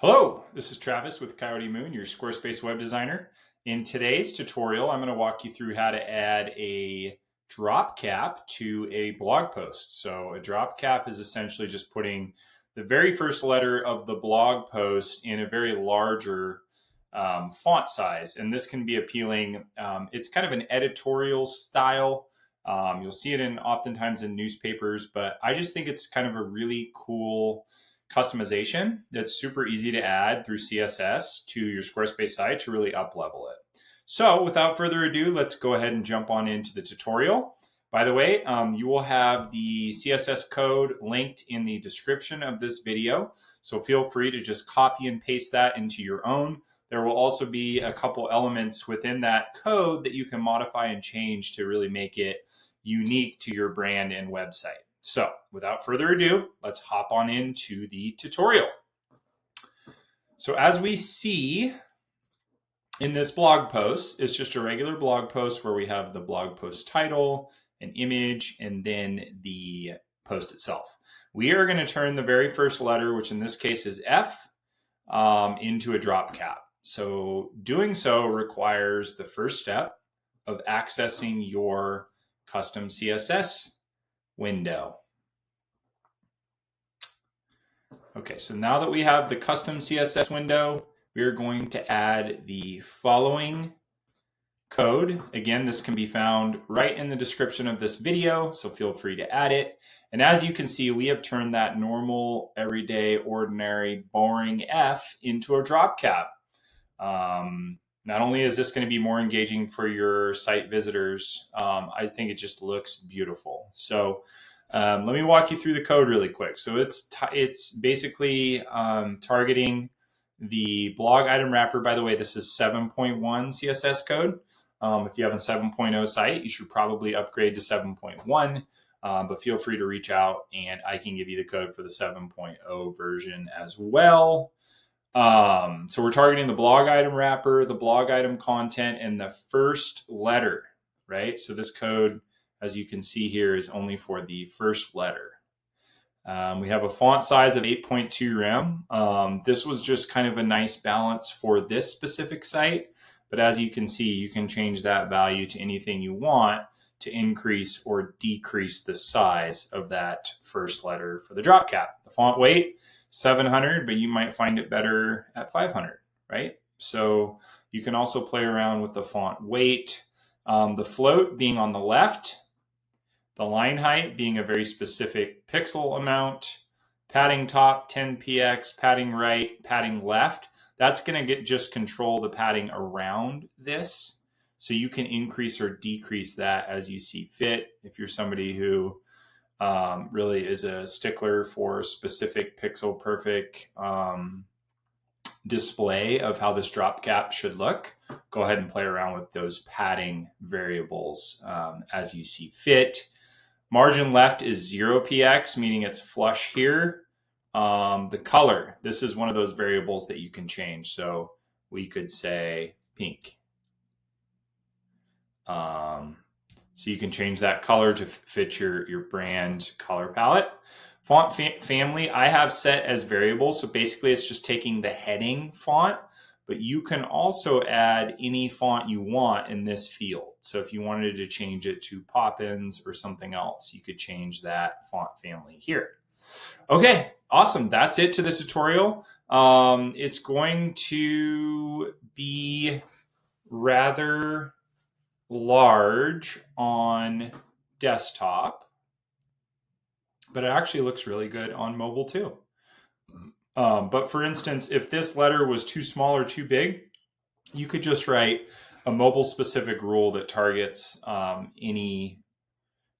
Hello, this is Travis with Coyote Moon, your Squarespace web designer. In today's tutorial, I'm going to walk you through how to add a drop cap to a blog post. So a drop cap is essentially just putting the very first letter of the blog post in a very larger font size. And this can be appealing. It's kind of an editorial style. You'll see it oftentimes in newspapers, but I just think it's kind of a really cool customization that's super easy to add through CSS to your Squarespace site to really up level it. So without further ado, let's go ahead and jump on into the tutorial. By the way, you will have the CSS code linked in the description of this video. So feel free to just copy and paste that into your own. There will also be a couple elements within that code that you can modify and change to really make it unique to your brand and website. So without further ado, let's hop on into the tutorial. So as we see in this blog post, it's just a regular blog post where we have the blog post title, an image, and then the post itself. We are going to turn the very first letter, which in this case is F, into a drop cap. So doing so requires the first step of accessing your custom CSS window. Okay, so now that we have the custom CSS window, we are going to add the following code. Again, this can be found right in the description of this video, so feel free to add it. And as you can see, we have turned that normal, everyday, ordinary, boring F into a drop cap. Not only is this going to be more engaging for your site visitors, I think it just looks beautiful. So let me walk you through the code really quick. So it's basically targeting the blog item wrapper. By the way, this is 7.1 CSS code. If you have a 7.0 site, you should probably upgrade to 7.1, but feel free to reach out and I can give you the code for the 7.0 version as well. So we're targeting the blog item wrapper, the blog item content, and the first letter, right? So this code, as you can see here, is only for the first letter. We have a font size of 8.2 rem. This was just kind of a nice balance for this specific site. But as you can see, you can change that value to anything you want to increase or decrease the size of that first letter for the drop cap. The font weight, 700, but you might find it better at 500, right? So you can also play around with the font weight, the float being on the left, the line height being a very specific pixel amount, padding top 10px, padding right, padding left. That's going to just control the padding around this. So you can increase or decrease that as you see fit. If you're somebody who really is a stickler for specific pixel perfect display of how this drop cap should look, go ahead and play around with those padding variables as you see fit. Margin left is 0px, meaning it's flush here. The color, this is one of those variables that you can change. So we could say pink. So you can change that color to fit your brand color palette. Font family, I have set as variable. So basically it's just taking the heading font, but you can also add any font you want in this field. So if you wanted to change it to Poppins or something else, you could change that font family here. Okay, awesome. That's it to the tutorial. It's going to be rather large on desktop, but it actually looks really good on mobile too. But for instance, if this letter was too small or too big, you could just write a mobile specific rule that targets any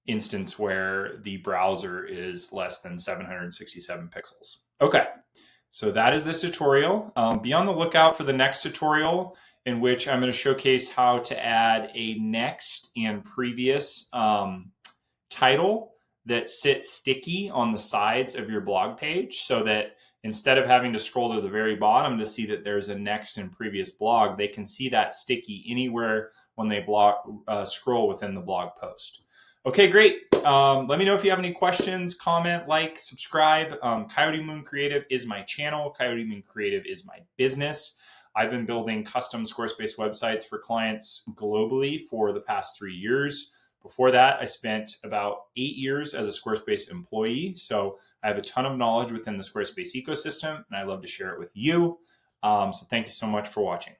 instance where the browser is less than 767 pixels. Okay, so that is this tutorial. Be on the lookout for the next tutorial, in which I'm going to showcase how to add a next and previous title that sits sticky on the sides of your blog page, so that instead of having to scroll to the very bottom to see that there's a next and previous blog, they can see that sticky anywhere when they scroll within the blog post. Okay, great. Let me know if you have any questions, comment, like, subscribe. Coyote Moon Creative is my channel. Coyote Moon Creative is my business. I've been building custom Squarespace websites for clients globally for the past 3 years. Before that, I spent about 8 years as a Squarespace employee. So I have a ton of knowledge within the Squarespace ecosystem, and I love to share it with you. So thank you so much for watching.